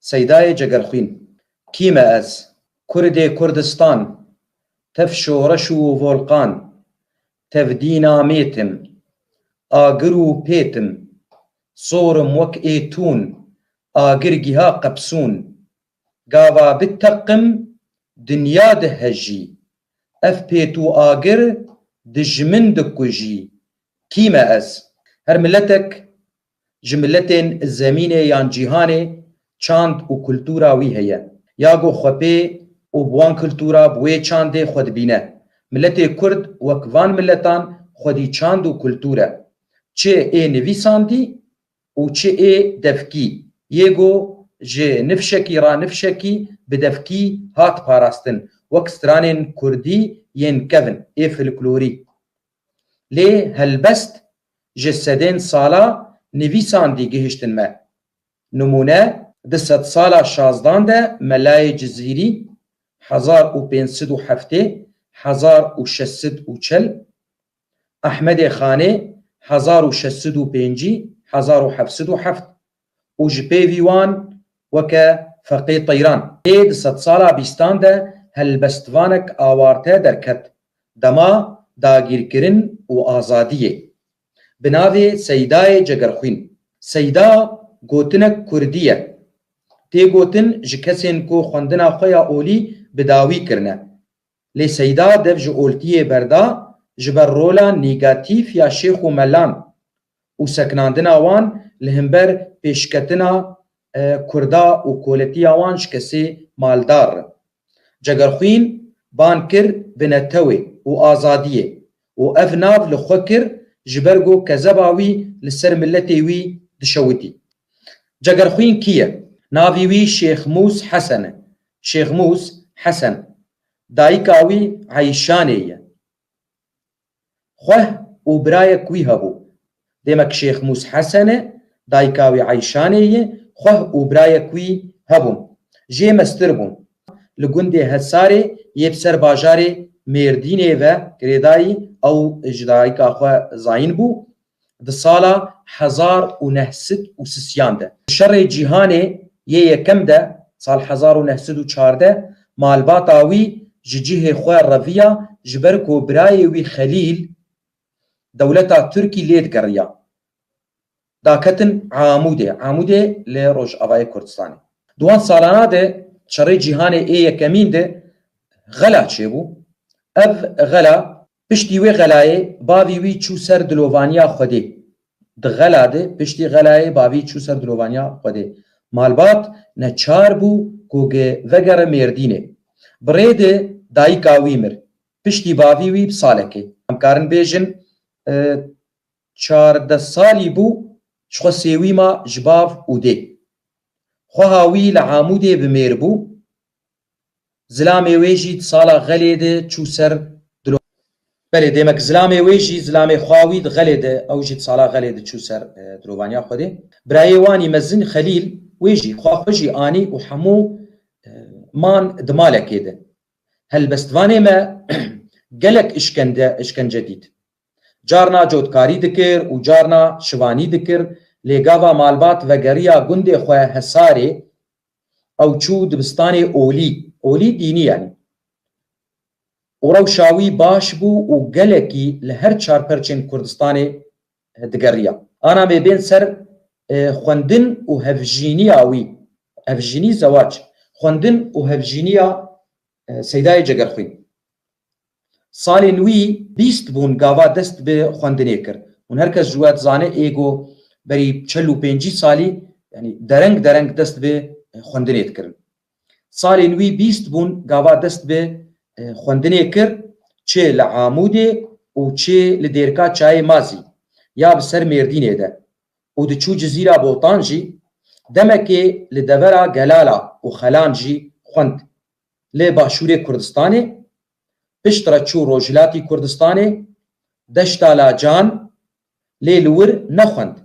سەیدای جەگەرخوین کیمە ئەس کوردێ کوردستان تەف شۆڕەش و ڤۆڵقان تەف دینا مێتم ئاگر و پێتم سۆرم وەک ئێتون ئاگرگیها قەپسوون گاوا بتەقم دنیا دهەژی ئەف پێت و ئاگر دژمن دکوژی کیمە ئەس هەر ملەتێک ji milletên zemînê yan cîhanê çand û kultûra wî heye ya got xwepê û bi wan kultûra bi wê çandê xwe dibîne milletê Kurd wek van milletan xwedî çand û kultûr e çi ê nivîsandî û çi ê devkî yê got ji nifşekî ra nifşekî bi devkî hat parastin wek stranên Kurdî yên kevin ê folklorî lê helbest ji sedên sala nivîsandî gihiştin me numûne di sed sala şazdan de Melayê Cizîrî 1507 1640 Ehmedê Xanê 1605 1707 û ji pêvî wan weke Feqê Teyran lê di sed sala bîstan de helbestvanek awarte derket dema dagîrkirin û azadiyê bi navê Seydayê Cegerxwîn Seyda gotinek Kurdî ye tê gotin ji kesên ku xwendina xwe ya olî bi dawî kirine lê Seyda dev ji oltiyê berda ji ber rola nîgatîv ya şêx û melan û seknandina wan li hember pêşketina Kurda û koletiya wan ji kesê maldar Cegerxwîn ban kir bi netewê û azadiyê û ev nav li xwe kir ji ber got kezeba wî li ser milletê wî dişewitî Cegerxwîn kî ye navî wî Şêx Mûs Hesen e Şêx Mûs Hesen dayîka wî Eyşanê ye xweh û birayek wî hebû demek Şêx Mûs Hesen e dayîka wî Eyşanê ye xweh û birayek wî hebûn jê mestir bûn li gundê Hesarê yê bi ser bajarê Mêrdînê ve girêdayî ew ji dayîka xwe zayîn bû di sala 1930 de şerê cîhanê yê yekem de sal 1914 malbata wî ji cihê xwe reviya ji ber ku birayê wî Xelîl dewleta Tirkî lê digeriya daketin Amûdê lê Rojavayê Kurdistanê di wan salana de şerê cîhanê ê yekemîn de xela çêbû ev xela piştî wê xelayê bavî wî çû ser dilovaniya Xwedê di xela de piştî xelayê bavî çû ser dilovaniya Xwedê malbat neçar bû ku vegere Mêrdînê bi rê de dayîka wî mir piştî bavî wî bi salekê em karin bêjin 14 salî bû ji xwe sêwîma ji bav û dê xweha wî li Amûdê bi mêr bû zilamê wê jî di sala xelê de çû ser belê demek zilamê wê jî zilamê xwe wî di xelê de ew jî di sala xelê de çû ser dilovaniya Xwedê birayê wanî mezin Xelîl wê jî xwe xwe jî anî û hemû man di malekê de helbestvanê me gelek işkence dît carna cotkarî dikir û carna şivanî dikir lê gava malbat vegeriya gundê xwe Hesarê ew çû dibistanê olî dînî yanî û rewşa wî baş bû û gelekî li her çarperçên Kurdistanê digeriya ana me bên ser xwendin û hevjîniya wî hevjînî zewac xwendin û hevjîniya Seydayê Cegerxwîn salên wî 20 bûn gava dest bi xwendinê kir hûn herkes ji we dizane ê got berî 45 salî yani dereng dest bi xwendinê dikirin salên wî 20 bûn gava dest bi xwendinê kir çê li Amûdê û çê li dêrka çayê Mazî ya bi ser Mêrdînê de û diçû Cizîra Botan jî demekê li devera Gelala û Xelan jî xwend lê başûrê Kurdistanê piştre çû Rojhilatî Kurdistanê deşta Lacan lê li wir nexwend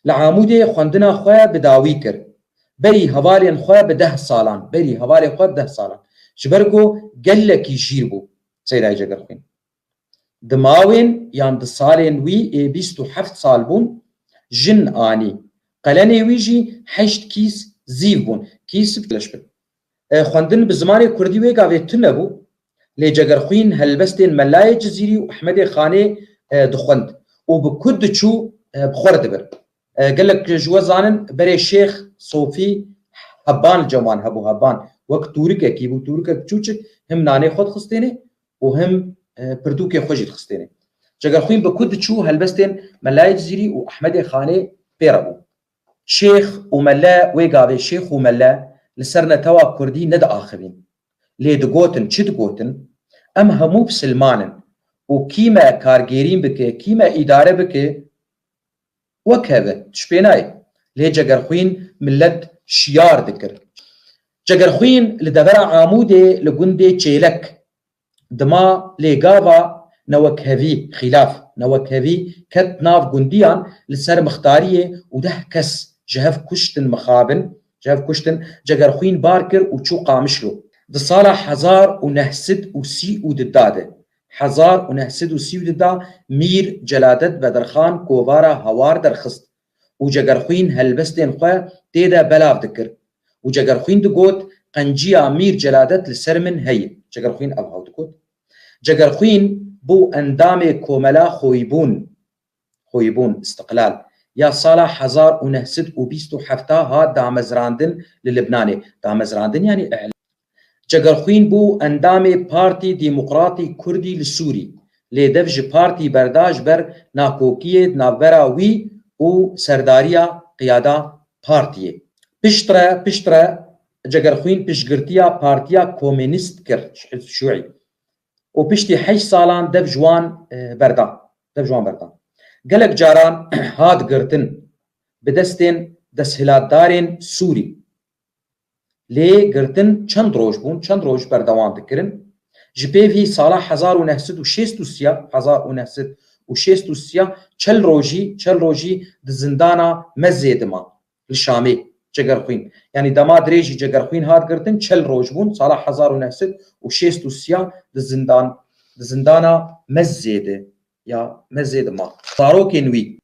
li Amûdê xwendina xwe bi dawî kir berî hevalên xwe bi 10 salan ji ber got gelekî jîr bû Seydayê Cegerxwîn di mawên yan di salên wî ê 27 sal bûn jin anî qelenê wî jî 8 kîs زیو بوون کیسب لەش بن خوێندن بە زمانی کوردی وێ گاوێتتر نەبوو لێ جەگەرخوین هەلبەستێن مەلایە جزیری و ئەحمەدێ خانێ دخوێند و بە کورد دچوو بخۆر دەبر gelek ji we zanin berê Şêx Sofî heban cewan hebû heban wek tûrikekî bû tûrikek çûçik him nanê xwe dixistêne û him pirdûkê xwe jî dixistêne Cegerxwîn bi ku diçû helbestên Melayê Cizîrî û Ehmedê Xanê pê re bû Şêx û mele wê gavê Şêx û mele li ser netewa Kurdî nediaxivîn lê digotin çi digotin em hemû bisilmanin û kî me kargerîn bike kî me îdare bike wek heve tişpê nayê lê Cegerxwîn millet şiyar dikir Cegerxwîn li devera Amûdê li gundê Çêlek dima lê gava newekhevî xîlaf newekhevî ket nav gundiyan li ser mixtariyê û 10 kes ji hev kuştin mixabin ji hev kuştin Cegerxwîn bar kir û çû Qamişlo di sala 1930 de 1930 Mîr Celadet Bedirxan kovara hawar derxist û Cegerxwîn helbestên xwe tê de belav dikir û Cegerxwîn digot qenciya Mîr Celadet li ser min heye Cegerxwîn ev haw digot Cegerxwîn bû endamê komela Xwîbûn istiqlal ya sala 1927 hat damezrandin li Libnanê damezrandin yanî Cegerxwîn bû endamê Partî Dîmokratî Kurdî li Sûrî lê dev ji partî berda ji ber nakokiyê navbera wî û serdariya qiyada partiyê piştre Cegerxwîn piştgirtiya Partiya Komünîst kir şûî û piştî 8 salan dev ji wan berda gelek caran hat girtin bi destên desthilatdarên Sûrî lê girtin çend roj bûn çend roj berdewam dikirin ji pêvî sala 1963 çel rojî di zindana Mezzê dima li Şamê Cegerxwîn yanî dema dirêjî Cegerxwîn hat girtin çel roj bûn sala 1963 di zindana Mezzê de ya Mezzê dima zarokên wî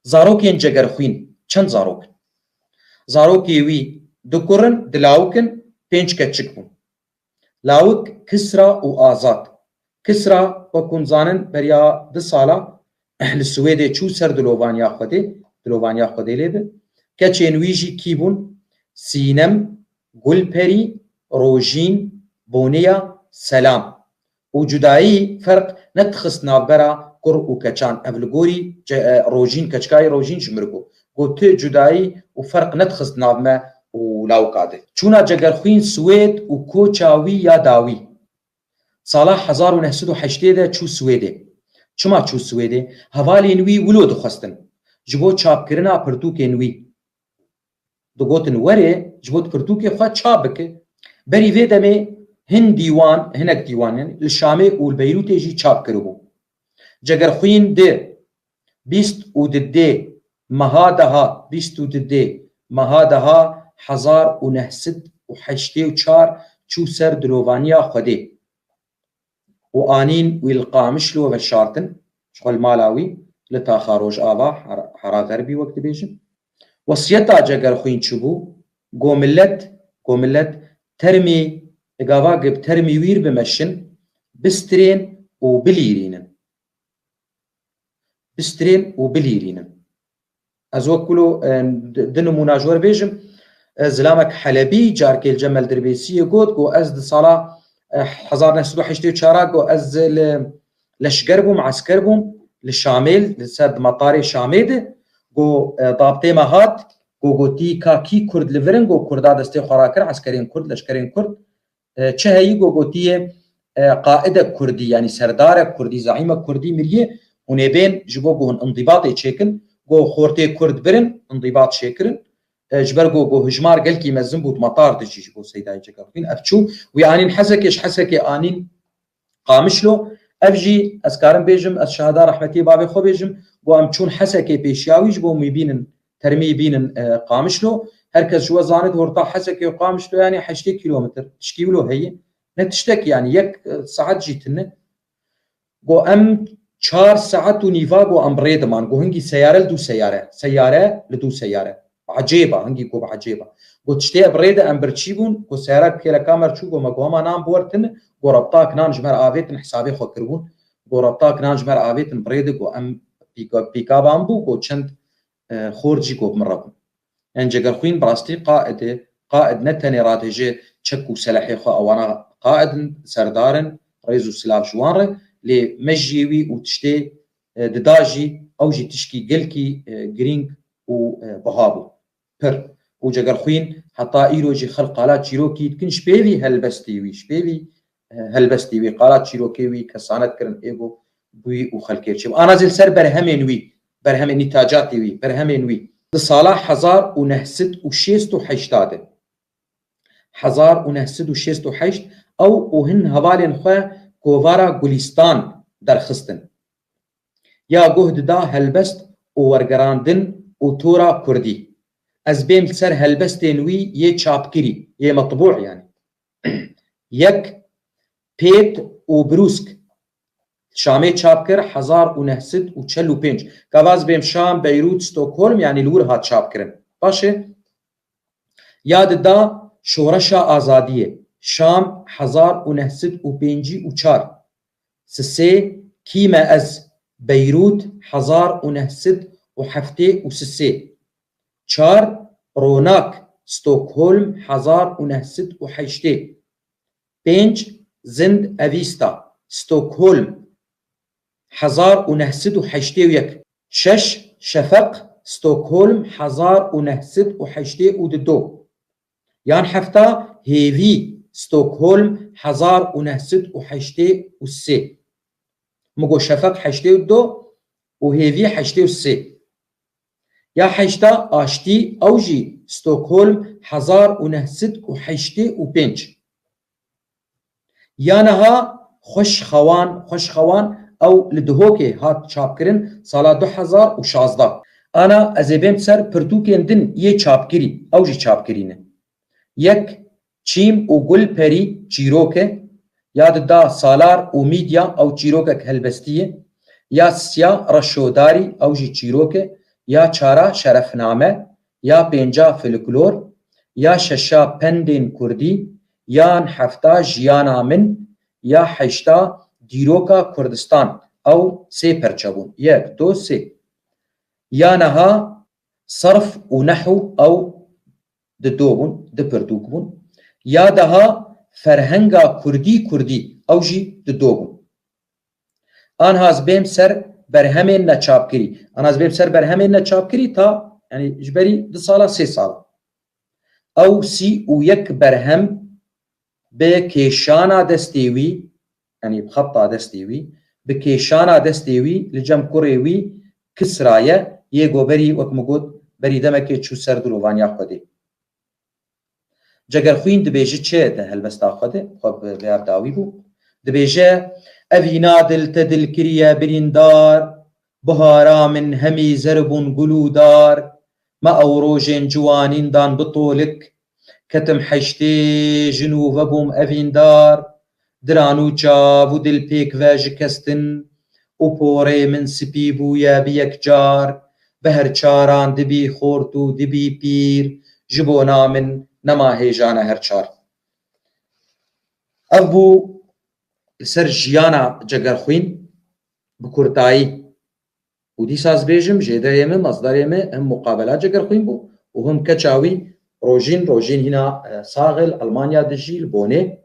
zarokên Cegerxwîn çend zarok zarokê wî dikurin dilawukin 5 keçik bûn lawik Kisra û Azad Kisra wekûn zanin beriya 2 sala li Swêdê çû ser dilovaniya Xwedê lê bi keçên wî jî kî bûn Sînem Gulperî Rojîn Boneya Selam û cudayî ferq nedixist navbera kur û keçan ev li gorî Rojîn keçikayê Rojîn ji mir bû got tu cudayî û ferq nedixist nav me û lawkade çûna Cegerxwîn Swêd û koça wî ya dawî sala 1980 de çû Swêdê çima çû Swêdê hevalên wî wilo dixwestin ji bo çapkirina pirtûkên wî digotin werê ji bo pirtûkê xwe çap bike berî vê demê hinek dîwan li Şamê û li Beyrûtê jî çap kiribû Cegerxwîn di 22 meha daha 1984 çû ser dilovaniya Xwedê û anîn wî li Qamişlo veşartin ji xwe li mala wî li taxa Rojava hera Gerbî wek dibêjin wesiyeta Cegerxwîn çi bû got millet termê gava gib termî wîr bimeşin bistirên û bilîrînin ez wekûlo di nimûna ji we re bêjim zilamek Helebî carkê li Cemel Dirbêsiyê got ez di sala 1984 got ez leşger bûm esker bûm li Şamê li ser matarê Şamê de got dabtê me hat gotî ka kî Kurd li virin got Kurda destê xwe rakir eskerên Kurd leşkerên Kurd çi heyî gotiye qaidek Kurdî yanî serdarek Kurdî zaîmek Kurdî miriye hûn ê bên ji bo hûn indîbatê çêkin got xortê Kurd birin indîbat çêkirin ji ber got hijmar gelkî mezin bû matar dijî ji bo Seydayê Cegerxwîn ev çû wî anîn hesekê anîn Qamişlo ev jî ez karim bêjim ez şehada rehmetî bavê xwe bêjim got em çûn hesekê pêşiyawî ji bo bînin termî bînin Qamişlo herkes ji we zanît horta hesekê û Qamişlo yanî 8 kilometr tişkî wilo heye ne tiştek yanî 1 saet jî tune got em 4 saet û nîva got em rê diman got hingî seyare li dû seyare عجيبه هنگی گو عجيبه گو تشتي بريده ام برچی بون گو سيرك كلا كامر چو گو مگوما نام بورتن گو ربطاك نان جمر آويتن حسابي خو كربون گو ربطاك نان جمر آويتن بريده گو ام بيكا بامبو گو چند خورجي گو مربون ان جگر خوين براستي قائد نتني راتجي تشكو سلاحي خو اوانا قائد سردارن رئيس سلاف جوان لي مجيوي وتشتي دداجي او جي تشكي قلكي جرينج وبهابو بر وجگر خوين حتى ايروجي خلق قالات شيروكي تكنش بيوي هلبستيوي شبيوي هلبستيوي قالات شيروكيوي كسانت كرن ايغو بوي وخلكيرشي انا زل سر برهمينوي برهم نتاجاتيوي برهمينوي لصالح 1968 1968 او وهن هوالين خو كوفارا گلستان درخستن يا جهد دا هلبست وورگراندن وتورا كردي از بيم سر هلبستين وي يه چاپكري يه مطبوع يعني يك بيت وبروسك شامي چاپكر 1945 كواز بيم شام بيروت ستوكهولم يعني لور هات چاپكرن باشه ياد دا شورشا آزادية شام 1954 سسي كيما از بيروت 1973 چار روناك ستوكهولم 1908 5 زند أفيستا ستوكهولم 1981 6 شفق ستوكهولم 1982 يان حفتا هيفي ستوكهولم 1983 مگو شفق 82 وهيفي 83 يا حشتا آشتي أوجي ستوكهولم 1985 يانها خوش خوان او لدهوكي هات چاپكرن سالا 2016 انا ازبيم سر پرتوكين دن يه چاپكري اوجي چاپكرينه يك چيم و گل پري چيروكه ياد دا سالار و ميديا او چيروكك هلبستيه يا سيا رشوداري اوجي چيروكه يا چارا شرفنامه يا پنجا فلکلور يا ششا پندين كردي يان حفتا جيانا من يا حشتا ديروكا كردستان او سي پرچبون يك دو سي يانها صرف ونحو او ددوبون دپردوكبون يا دها فرهنگا كردي اوجي ددوبون آنهاز بيم سر برهمين نچاپكري آنهاز بيم سر برهمين نچاپكري تا يعني جبري دو سالا سي سالا او سي و يك برهم بكيشانا دستيوي يعني بخطا دستيوي بكيشانا دستيوي لجم كوريوي كسرايا يغو بري وكمغود بري دمكي تشو سردلوان ياخدي جگر خوين دبيجي چه ده هلبستا خده خب بيار داوي بو دبيجي اوينا دل تدل كريا بريندار بهارا من همي زربون قلودار ما اوروجين جوانين دان بطولك كتم حشتي جنوب بوم افيندار درانو جاو دل بيك واج كستن وبوري من سبيبو يا بيك جار بهر چاران دبي خورتو دبي بير جبونا من نما هيجانا هر چار ابو سر جيانا جگر خوين بكورتاي ودي ساز بيجم جيدا يمه مصدر يمه هم مقابلات جگر خوين بو وهم كچاوي روجين هنا صاغل ألمانيا دجي البوني